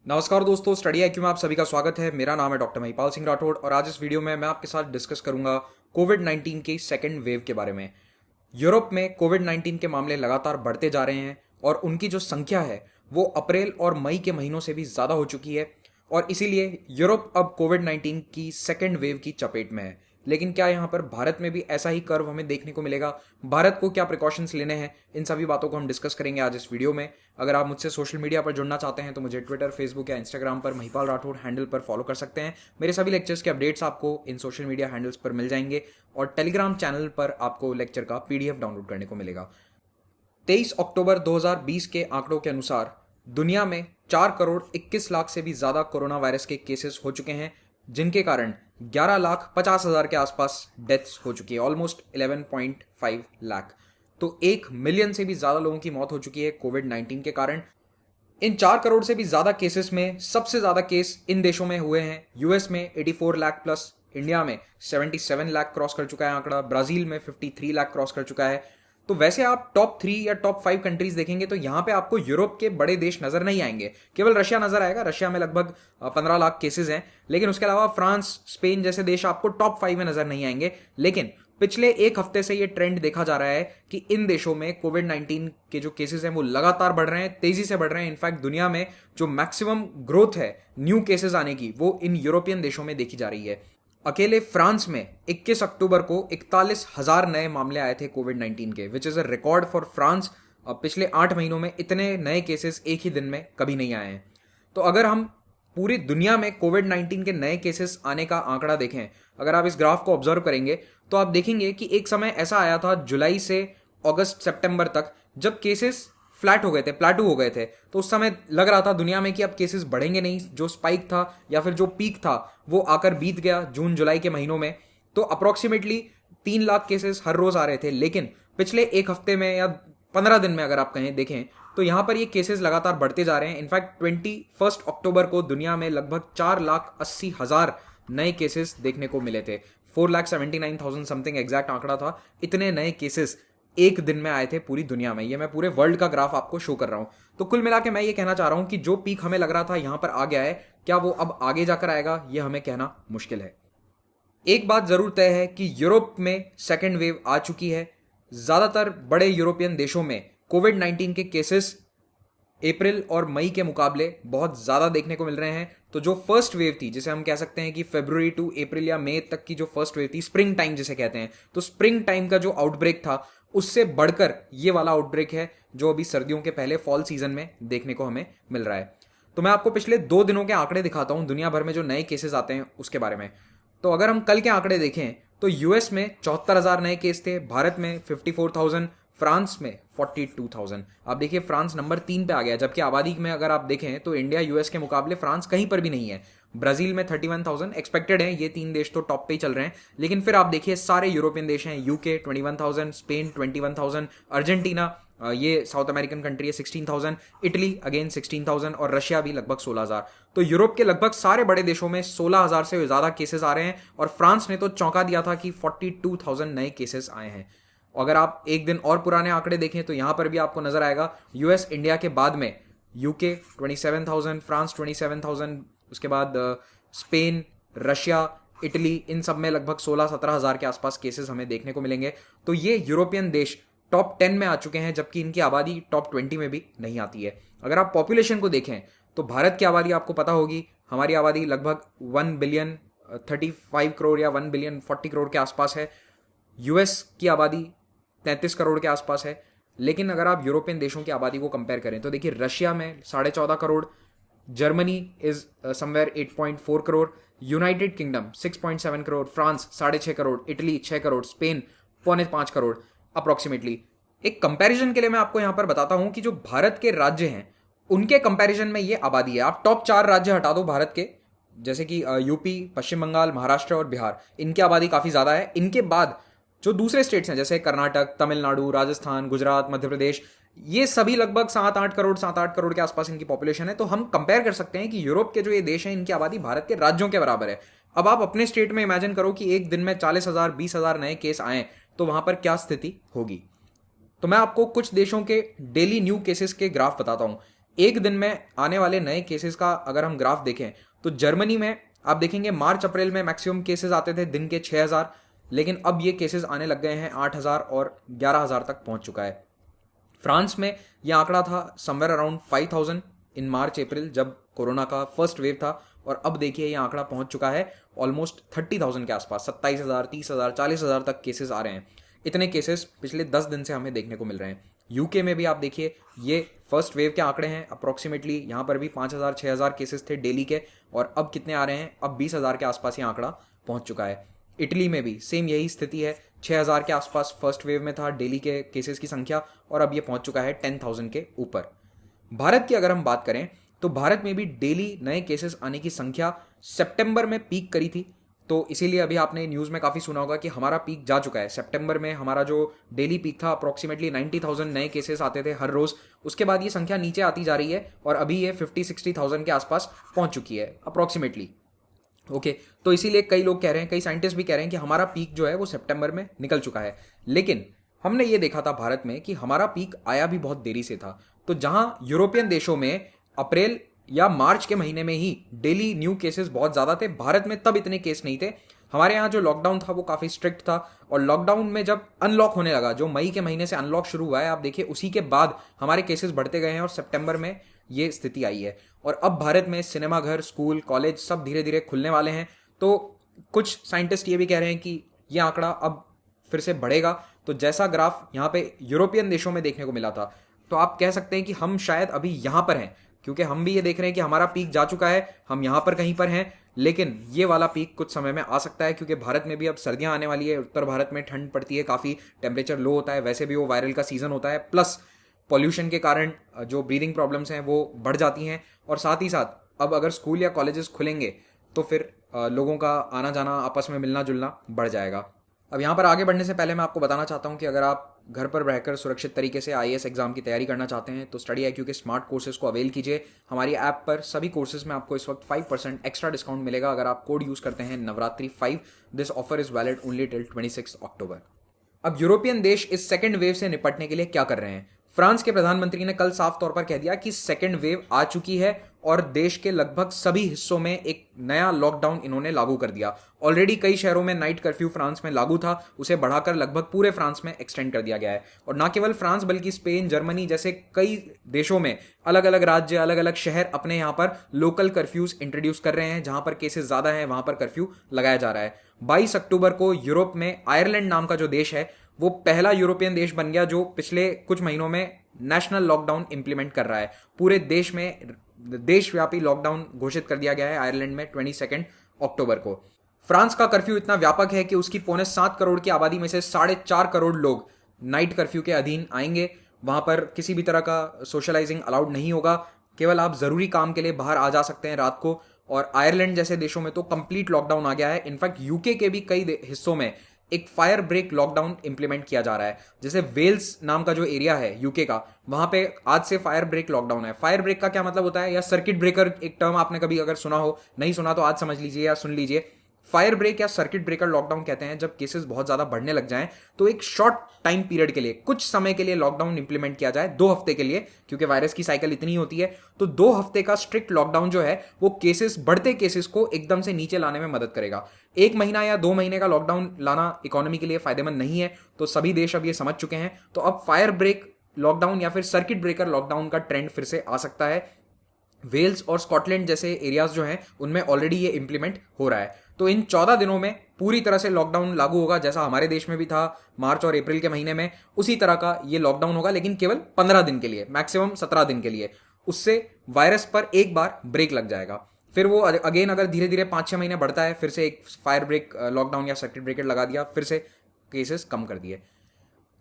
नमस्कार दोस्तों, study IQ में आप सभी का स्वागत है। मेरा नाम है डॉक्टर महिपाल सिंह राठौड़ और आज इस वीडियो में मैं आपके साथ डिस्कस करूंगा कोविड 19 की सेकेंड वेव के बारे में। यूरोप में कोविड 19 के मामले लगातार बढ़ते जा रहे हैं और उनकी जो संख्या है वो अप्रैल और मई के महीनों से भी ज़्यादा हो चुकी है और इसीलिए यूरोप अब कोविड 19 की सेकेंड वेव की चपेट में है। लेकिन क्या यहाँ पर भारत में भी ऐसा ही कर्व हमें देखने को मिलेगा? भारत को क्या प्रिकॉशंस लेने हैं, इन सभी बातों को हम डिस्कस करेंगे आज इस वीडियो में। अगर आप मुझसे सोशल मीडिया पर जुड़ना चाहते हैं तो मुझे ट्विटर, फेसबुक या इंस्टाग्राम पर महिपाल राठौड़ हैंडल पर फॉलो कर सकते हैं। मेरे सभी लेक्चर्स के अपडेट्स आपको इन सोशल मीडिया हैंडल्स पर मिल जाएंगे और टेलीग्राम चैनल पर आपको लेक्चर का PDF डाउनलोड करने को मिलेगा। 23 अक्टूबर 2020 के आंकड़ों के अनुसार दुनिया में 4 करोड़ 21 लाख से भी ज्यादा कोरोना वायरस के केसेस हो चुके हैं, जिनके कारण 11 लाख 50 हजार के आसपास डेथ्स हो चुकी है, ऑलमोस्ट 11.5 लाख। तो 1 मिलियन से भी ज्यादा लोगों की मौत हो चुकी है कोविड 19 के कारण। इन 4 करोड़ से भी ज्यादा केसेस में सबसे ज्यादा केस इन देशों में हुए हैं। यूएस में 84 लाख प्लस, इंडिया में 77 लाख क्रॉस कर चुका है आंकड़ा, ब्राजील में 53 लाख क्रॉस कर चुका है। तो वैसे आप टॉप 3 या टॉप 5 कंट्रीज देखेंगे तो यहां पे आपको यूरोप के बड़े देश नजर नहीं आएंगे, केवल रशिया नजर आएगा। रशिया में लगभग 15 लाख केसेस हैं, लेकिन उसके अलावा फ्रांस, स्पेन जैसे देश आपको टॉप 5 में नजर नहीं आएंगे। लेकिन पिछले एक हफ्ते से ये ट्रेंड देखा जा रहा है कि इन देशों में कोविड 19 के जो केसेस हैं वो लगातार बढ़ रहे हैं, तेजी से बढ़ रहे हैं। इनफैक्ट दुनिया में जो मैक्सिमम ग्रोथ है न्यू केसेस आने की, वो इन यूरोपियन देशों में देखी जा रही है। अकेले फ्रांस में 21 अक्टूबर को 41,000 नए मामले आए थे कोविड 19 के, which is a record for France. पिछले 8 महीनों में इतने नए केसेस एक ही दिन में कभी नहीं आए हैं। तो अगर हम पूरी दुनिया में कोविड 19 के नए केसेस आने का आंकड़ा देखें, अगर आप इस ग्राफ को ऑब्जर्व करेंगे तो आप देखेंगे कि एक समय ऐसा आया था जुलाई से अगस्त सितंबर तक, जब केसेस फ्लैट हो गए थे, प्लाटू हो गए थे। तो उस समय लग रहा था दुनिया में कि अब केसेस बढ़ेंगे नहीं। जो स्पाइक था या फिर जो पीक था वो आकर बीत गया जून जुलाई के महीनों में। तो अप्रोक्सीमेटली 3 लाख केसेस हर रोज आ रहे थे, लेकिन पिछले एक हफ्ते में या 15 दिन में अगर आप कहें देखें तो यहां पर ये केसेस लगातार बढ़ते जा रहे हैं। इनफैक्ट 21 अक्टूबर को दुनिया में लगभग 4,80,000 नए केसेस देखने को मिले थे। 4,79,000 समथिंग एग्जैक्ट आंकड़ा था। इतने नए केसेस एक दिन में आए थे पूरी दुनिया में। ये मैं पूरे वर्ल्ड का ग्राफ आपको शो कर रहा हूं। तो कुल मिला के मैं ये कहना चाह रहा हूं कि जो पीक हमें लग रहा था यहां पर आ गया है, क्या वो अब आगे जाकर आएगा, ये हमें कहना मुश्किल है। एक बात जरूर तय है कि यूरोप में सेकेंड वेव आ चुकी है। ज्यादातर बड़े यूरोपियन देशों में कोविड 19 के केसेस अप्रैल और मई के मुकाबले बहुत ज्यादा देखने को मिल रहे हैं। तो जो फर्स्ट वेव थी, जिसे हम कह सकते हैं कि फरवरी टू अप्रैल या मई तक की जो फर्स्ट वेव थी, स्प्रिंग टाइम जिसे कहते हैं, तो स्प्रिंग टाइम का जो आउटब्रेक था उससे बढ़कर ये वाला आउटब्रेक है जो अभी सर्दियों के पहले फॉल सीजन में देखने को हमें मिल रहा है। तो मैं आपको पिछले 2 दिनों के आंकड़े दिखाता हूं दुनिया भर में जो नए केसेस आते हैं उसके बारे में। तो अगर हम कल के आंकड़े देखें तो यूएस में 74,000 नए केस थे, भारत में 54,000, फ्रांस में 42,000। आप देखिए फ्रांस नंबर 3 पे आ गया, जबकि आबादी में अगर आप देखें तो इंडिया यूएस के मुकाबले फ्रांस कहीं पर भी नहीं है। ब्राजील में 31,000 एक्सपेक्टेड है, ये 3 देश तो टॉप पे ही चल रहे हैं। लेकिन फिर आप देखिए सारे यूरोपियन देश हैं, यूके 21,000, स्पेन 21,000, अर्जेंटीना ये साउथ अमेरिकन कंट्री है 16,000, इटली अगेन 16,000 और रशिया भी लगभग 16,000। तो यूरोप के लगभग सारे बड़े देशों में 16,000 से ज्यादा केसेस आ रहे हैं और फ्रांस ने तो चौंका दिया था कि 42,000 नए केसेस आए हैं। अगर आप एक दिन और पुराने आंकड़े देखें तो यहां पर भी आपको नजर आएगा यूएस इंडिया के बाद में यूके 27,000, फ्रांस 27,000, उसके बाद स्पेन, रशिया, इटली, इन सब में लगभग 16-17 हजार के आसपास केसेस हमें देखने को मिलेंगे। तो ये यूरोपियन देश टॉप 10 में आ चुके हैं, जबकि इनकी आबादी टॉप 20 में भी नहीं आती है। अगर आप पॉपुलेशन को देखें तो भारत की आबादी आपको पता होगी, हमारी आबादी लगभग 1 बिलियन 35 करोड़ या 1 बिलियन 40 करोड़ के आसपास है। यूएस की आबादी 33 करोड़ के आसपास है। लेकिन अगर आप यूरोपियन देशों की आबादी को कंपेयर करें तो देखिए रशिया में 14.5 crore, Germany is somewhere 8.4 crore, United kingdom 6.7 crore, France 6.5 crore, Italy 6 crore, Spain 4.5 crore approximately. एक कंपैरिजन के लिए मैं आपको यहां पर बताता हूं कि जो भारत के राज्य हैं उनके कंपैरिजन में ये आबादी है। आप टॉप 4 राज्य हटा दो भारत के, जैसे कि यूपी, पश्चिम बंगाल, महाराष्ट्र और बिहार, इनकी आबादी काफी ज्यादा है। इनके बाद जो दूसरे स्टेट्स हैं जैसे कर्नाटक, तमिलनाडु, राजस्थान, गुजरात, मध्य प्रदेश, ये सभी लगभग 7-8 करोड़ के आसपास इनकी पॉपुलेशन है। तो हम कंपेयर कर सकते हैं कि यूरोप के जो ये देश हैं इनकी आबादी भारत के राज्यों के बराबर है। अब आप अपने स्टेट में इमेजिन करो कि एक दिन में 40,000 20,000 नए केस आए तो वहां पर क्या स्थिति होगी। तो मैं आपको कुछ देशों के डेली न्यू केसेस के ग्राफ बताता हूं। एक दिन में आने वाले नए केसेस का अगर हम ग्राफ देखें तो जर्मनी में आप देखेंगे मार्च अप्रैल में मैक्सिमम केसेस आते थे दिन के 6,000, लेकिन अब ये केसेस आने लग गए हैं 8,000 और 11,000 तक पहुंच चुका है। फ्रांस में ये आंकड़ा था समवेयर अराउंड 5,000 इन मार्च अप्रैल जब कोरोना का फर्स्ट वेव था, और अब देखिए ये आंकड़ा पहुंच चुका है ऑलमोस्ट 30,000 के आसपास। 27,000, 30,000, 40,000 तक केसेस आ रहे हैं। इतने केसेस पिछले 10 दिन से हमें देखने को मिल रहे हैं। यूके में भी आप देखिए ये फर्स्ट वेव के आंकड़े हैं, अप्रोक्सीमेटली यहाँ पर भी 5,000, 6,000 केसेस थे डेली के, और अब कितने आ रहे हैं, अब 20,000 के आसपास ये आंकड़ा पहुंच चुका है। इटली में भी सेम यही स्थिति है, 6,000 के आसपास फर्स्ट वेव में था डेली के केसेस की संख्या, और अब ये पहुंच चुका है 10,000 के ऊपर। भारत की अगर हम बात करें तो भारत में भी डेली नए केसेस आने की संख्या सितंबर में पीक करी थी, तो इसीलिए अभी आपने न्यूज़ में काफ़ी सुना होगा कि हमारा पीक जा चुका है। सितंबर में हमारा जो डेली पीक था अप्रॉक्सीमेटली 90,000 नए केसेस आते थे हर रोज़। उसके बाद ये संख्या नीचे आती जा रही है और अभी ये 50-60,000 के आसपास पहुंच चुकी है अप्रॉक्सीमेटली। ओके, तो इसीलिए कई लोग कह रहे हैं, कई साइंटिस्ट भी कह रहे हैं कि हमारा पीक जो है वो सितंबर में निकल चुका है। लेकिन हमने ये देखा था भारत में कि हमारा पीक आया भी बहुत देरी से था। तो जहां यूरोपियन देशों में अप्रैल या मार्च के महीने में ही डेली न्यू केसेस बहुत ज़्यादा थे, भारत में तब इतने केस नहीं थे। हमारे यहाँ जो लॉकडाउन था वो काफ़ी स्ट्रिक्ट था, और लॉकडाउन में जब अनलॉक होने लगा, जो मई के महीने से अनलॉक शुरू हुआ है, आप देखिए उसी के बाद हमारे केसेस बढ़ते गए हैं और सितंबर में ये स्थिति आई है। और अब भारत में सिनेमा घर, स्कूल, कॉलेज सब धीरे धीरे खुलने वाले हैं। तो कुछ साइंटिस्ट ये भी कह रहे हैं कि ये आंकड़ा अब फिर से बढ़ेगा। तो जैसा ग्राफ यहाँ पे यूरोपियन देशों में देखने को मिला था, तो आप कह सकते हैं कि हम शायद अभी यहाँ पर हैं, क्योंकि हम भी ये देख रहे हैं कि हमारा पीक जा चुका है, हम यहाँ पर कहीं पर हैं। लेकिन ये वाला पीक कुछ समय में आ सकता है, क्योंकि भारत में भी अब सर्दियाँ आने वाली है। उत्तर भारत में ठंड पड़ती है, काफ़ी टेम्परेचर लो होता है, वैसे भी वो वायरल का सीज़न होता है, प्लस पॉल्यूशन के कारण जो ब्रीदिंग प्रॉब्लम्स हैं वो बढ़ जाती हैं। और साथ ही साथ अब अगर स्कूल या कॉलेजेस खुलेंगे तो फिर लोगों का आना जाना, आपस में मिलना जुलना बढ़ जाएगा। अब यहाँ पर आगे बढ़ने से पहले मैं आपको बताना चाहता हूँ कि अगर आप घर पर रहकर सुरक्षित तरीके से IAS एग्जाम की तैयारी करना चाहते हैं तो स्टडी IQ के स्मार्ट कोर्सेज को अवेल कीजिए। हमारी ऐप पर सभी कोर्सेज में आपको इस वक्त 5% एक्स्ट्रा डिस्काउंट मिलेगा अगर आप कोड यूज़ करते हैं Navratri. This offer is valid only till 26 October. अब यूरोपियन देश इस सेकेंड वेव से निपटने के लिए क्या कर रहे हैं? फ्रांस के प्रधानमंत्री ने कल साफ तौर पर कह दिया कि सेकेंड वेव आ चुकी है और देश के लगभग सभी हिस्सों में एक नया लॉकडाउन इन्होंने लागू कर दिया। ऑलरेडी कई शहरों में नाइट कर्फ्यू फ्रांस में लागू था, उसे बढ़ाकर लगभग पूरे फ्रांस में एक्सटेंड कर दिया गया है। और न केवल फ्रांस बल्कि स्पेन, जर्मनी जैसे कई देशों में अलग अलग राज्य, अलग अलग शहर अपने यहाँ पर लोकल कर्फ्यूज इंट्रोड्यूस कर रहे हैं। जहां पर केसेस ज्यादा हैं वहां पर कर्फ्यू लगाया जा रहा है। 22 अक्टूबर को यूरोप में आयरलैंड नाम का जो देश है वो पहला यूरोपियन देश बन गया जो पिछले कुछ महीनों में नेशनल लॉकडाउन इंप्लीमेंट कर रहा है। पूरे देश में देशव्यापी लॉकडाउन घोषित कर दिया गया है आयरलैंड में 22 अक्टूबर को। फ्रांस का कर्फ्यू इतना व्यापक है कि उसकी 7.25 करोड़ की आबादी में से 4.5 करोड़ लोग नाइट कर्फ्यू के अधीन आएंगे। वहां पर किसी भी तरह का सोशलाइजिंग अलाउड नहीं होगा, केवल आप जरूरी काम के लिए बाहर आ जा सकते हैं रात को। और आयरलैंड जैसे देशों में तो कंप्लीट लॉकडाउन आ गया है। इनफैक्ट यूके के भी कई हिस्सों में एक फायर ब्रेक लॉकडाउन इंप्लीमेंट किया जा रहा है। जैसे वेल्स नाम का जो एरिया है यूके का, वहां पे आज से फायर ब्रेक लॉकडाउन है। फायर ब्रेक का क्या मतलब होता है, या सर्किट ब्रेकर एक टर्म आपने कभी अगर सुना हो, नहीं सुना तो आज समझ लीजिए या सुन लीजिए। फायर ब्रेक या सर्किट ब्रेकर लॉकडाउन कहते हैं जब केसेस बहुत ज्यादा बढ़ने लग जाएं तो एक शॉर्ट टाइम पीरियड के लिए, कुछ समय के लिए लॉकडाउन इंप्लीमेंट किया जाए, 2 हफ्ते के लिए, क्योंकि वायरस की साइकिल इतनी होती है। तो 2 हफ्ते का स्ट्रिक्ट लॉकडाउन जो है वो केसेस, बढ़ते केसेस को एकदम से नीचे लाने में मदद करेगा। 1 महीना या 2 महीने का लॉकडाउन लाना इकोनॉमी के लिए फायदेमंद नहीं है, तो सभी देश अब ये समझ चुके हैं। तो अब फायर ब्रेक लॉकडाउन या फिर सर्किट ब्रेकर लॉकडाउन का ट्रेंड फिर से आ सकता है। वेल्स और स्कॉटलैंड जैसे एरियाज जो हैं उनमें ऑलरेडी ये इंप्लीमेंट हो रहा है। तो इन 14 दिनों में पूरी तरह से लॉकडाउन लागू होगा, जैसा हमारे देश में भी था मार्च और अप्रैल के महीने में, उसी तरह का ये लॉकडाउन होगा, लेकिन केवल 15 दिन के लिए, मैक्सिमम 17 दिन के लिए। उससे वायरस पर एक बार ब्रेक लग जाएगा। फिर वो अगेन अगर धीरे धीरे 5-6 महीने बढ़ता है, फिर से एक फायर ब्रेक लॉकडाउन या सर्किट ब्रेकर लगा दिया, फिर से केसेस कम कर दिए।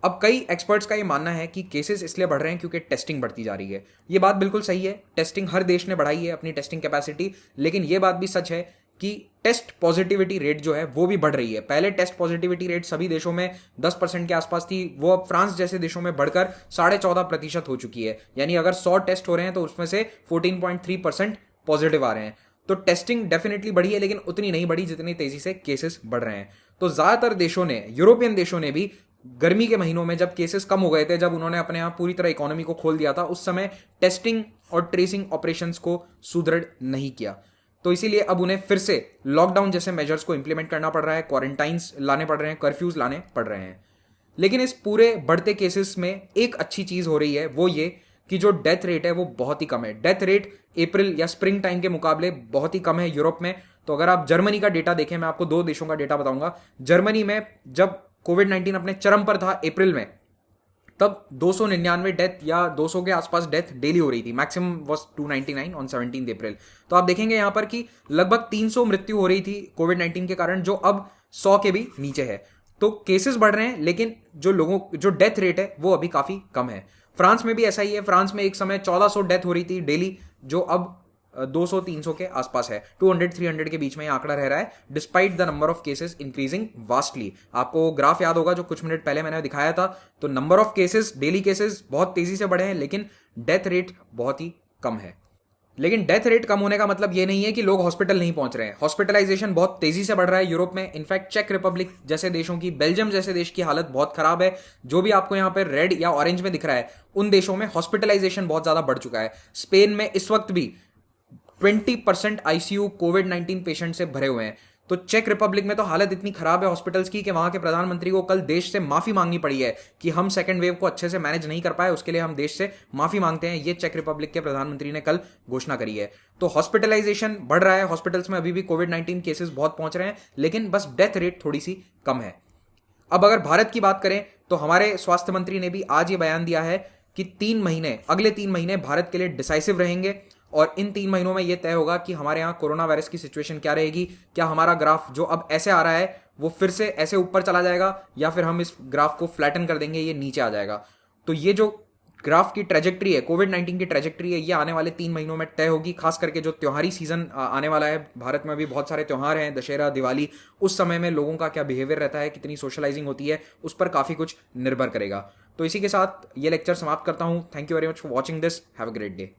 अब कई एक्सपर्ट्स का ये मानना है कि केसेस इसलिए बढ़ रहे हैं क्योंकि टेस्टिंग बढ़ती जा रही है। ये बात बिल्कुल सही है, टेस्टिंग हर देश ने बढ़ाई है अपनी टेस्टिंग कैपेसिटी, लेकिन ये बात भी सच है कि टेस्ट पॉजिटिविटी रेट जो है वो भी बढ़ रही है। पहले टेस्ट पॉजिटिविटी रेट सभी देशों में 10% के आसपास थी, वो अब फ्रांस जैसे देशों में बढ़कर 14.5% हो चुकी है। यानी अगर 100 टेस्ट हो रहे हैं तो उसमें से 14.3% पॉजिटिव आ रहे हैं। तो टेस्टिंग डेफिनेटली बढ़ी है, लेकिन उतनी नहीं बढ़ी जितनी तेजी से केसेस बढ़ रहे हैं। तो ज्यादातर देशों ने, यूरोपियन देशों ने भी गर्मी के महीनों में जब केसेस कम हो गए थे, जब उन्होंने अपने यहाँ पूरी तरह इकोनॉमी को खोल दिया था, उस समय टेस्टिंग और ट्रेसिंग ऑपरेशंस को सुदृढ़ नहीं किया। तो इसीलिए अब उन्हें फिर से लॉकडाउन जैसे मेजर्स को इंप्लीमेंट करना पड़ रहा है, क्वारंटाइंस लाने पड़ रहे हैं, कर्फ्यूज लाने पड़ रहे हैं। लेकिन इस पूरे बढ़ते केसेस में एक अच्छी चीज हो रही है, वो ये कि जो डेथ रेट है वो बहुत ही कम है। डेथ रेट अप्रैल या स्प्रिंग टाइम के मुकाबले बहुत ही कम है यूरोप में। तो अगर आप जर्मनी का डेटा देखें, मैं आपको 2 देशों का डेटा बताऊंगा। जर्मनी में जब कोविड-19 अपने चरम पर था अप्रैल में, तब 299 डेथ या 200 के आसपास डेथ डेली हो रही थी। मैक्सिमम वाज 299 ऑन 17 अप्रैल। तो आप देखेंगे यहां पर कि लगभग 300 मृत्यु हो रही थी कोविड-19 के कारण, जो अब 100 के भी नीचे है। तो केसेस बढ़ रहे हैं, लेकिन जो डेथ रेट है वो अभी काफी कम है। फ्रांस में भी ऐसा ही है। फ्रांस में एक समय 1400 डेथ हो रही थी डेली, जो अब 200-300 के आसपास है। 200-300 के बीच में ये आंकड़ा रह रहा है, despite the number of cases increasing vastly. आपको ग्राफ याद होगा जो कुछ मिनट पहले मैंने दिखाया था। तो number of cases, daily cases बहुत तेजी से बढ़े हैं, लेकिन डेथ रेट बहुत ही कम है। लेकिन डेथ रेट कम होने का मतलब ये नहीं है कि लोग हॉस्पिटल नहीं पहुंच रहे हैं। हॉस्पिटलाइजेशन बहुत तेजी से बढ़ रहा है यूरोप में। इनफैक्ट चेक रिपब्लिक जैसे देशों की, बेल्जियम जैसे देश की हालत बहुत खराब है। जो भी आपको यहां पर रेड या ऑरेंज में दिख रहा है, उन देशों में हॉस्पिटलाइजेशन बहुत ज्यादा बढ़ चुका है। स्पेन में इस वक्त भी 20% आईसीयू कोविड-19 पेशेंट से भरे हुए हैं। तो चेक रिपब्लिक में तो हालत इतनी खराब है हॉस्पिटल्स की कि वहां के प्रधानमंत्री को कल देश से माफी मांगनी पड़ी है कि हम सेकंड वेव को अच्छे से मैनेज नहीं कर पाए, उसके लिए हम देश से माफी मांगते हैं। ये चेक रिपब्लिक के प्रधानमंत्री ने कल घोषणा करी है। तो हॉस्पिटलाइजेशन बढ़ रहा है, हॉस्पिटल्स में अभी भी कोविड-19 केसेस बहुत पहुंच रहे हैं, लेकिन बस डेथ रेट थोड़ी सी कम है। अब अगर भारत की बात करें तो हमारे स्वास्थ्य मंत्री ने भी आज ये बयान दिया है कि अगले 3 महीने भारत के लिए डिसाइसिव रहेंगे, और इन 3 महीनों में यह तय होगा कि हमारे यहाँ कोरोना वायरस की सिचुएशन क्या रहेगी। क्या हमारा ग्राफ जो अब ऐसे आ रहा है वो फिर से ऐसे ऊपर चला जाएगा, या फिर हम इस ग्राफ को फ्लैटन कर देंगे, ये नीचे आ जाएगा। तो ये जो ग्राफ की ट्रेजेक्ट्री है, कोविड-19 की ट्रेजेक्ट्री है, ये आने वाले 3 महीनों में तय होगी। खास करके जो त्योहारी सीजन आने वाला है, भारत में भी बहुत सारे त्योहार हैं, दशहरा, दिवाली, उस समय में लोगों का क्या बिहेवियर रहता है, कितनी सोशलाइजिंग होती है, उस पर काफी कुछ निर्भर करेगा। तो इसी के साथ ये लेक्चर समाप्त करता हूं। Thank you very much for watching this. Have a great day.